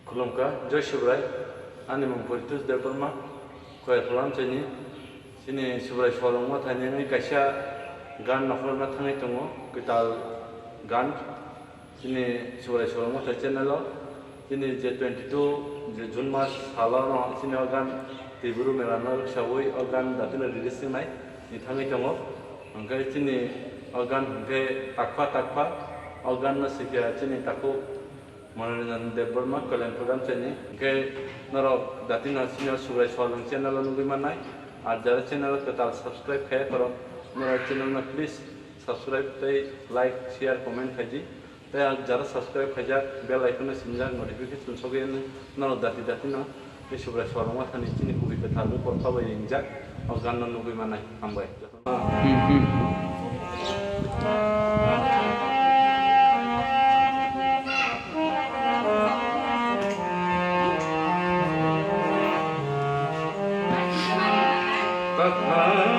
Khulumka, Joy Subrai, ani mung politus deparma, Kwtal chini, sini Subrai Swalwng ma thani kaisa gan nafrna thani tongo, Kwtal gan, sini Subrai Swalwng ma channel, sini J22 je June mas hala no sini organ tiburu melano sawui organ datina release nai, ni thani tongo, angkai sini organ angkai takpa organ na sikya sini taku Manajan Deborma kalian program channel, ke naro datin senior Subrai Swalwng channel nunggu mana, ada channel Kwtal subscribe kaya karo, naro channel na please subscribe, tay like, share, comment kaji, tay jara subscribe kaja bell icon sinja notification soge naro datin na, ke Subrai Swalwng ma thani chini kubi Kwtal lu korta ba injak, organ nunggu mana, ambai. Dakti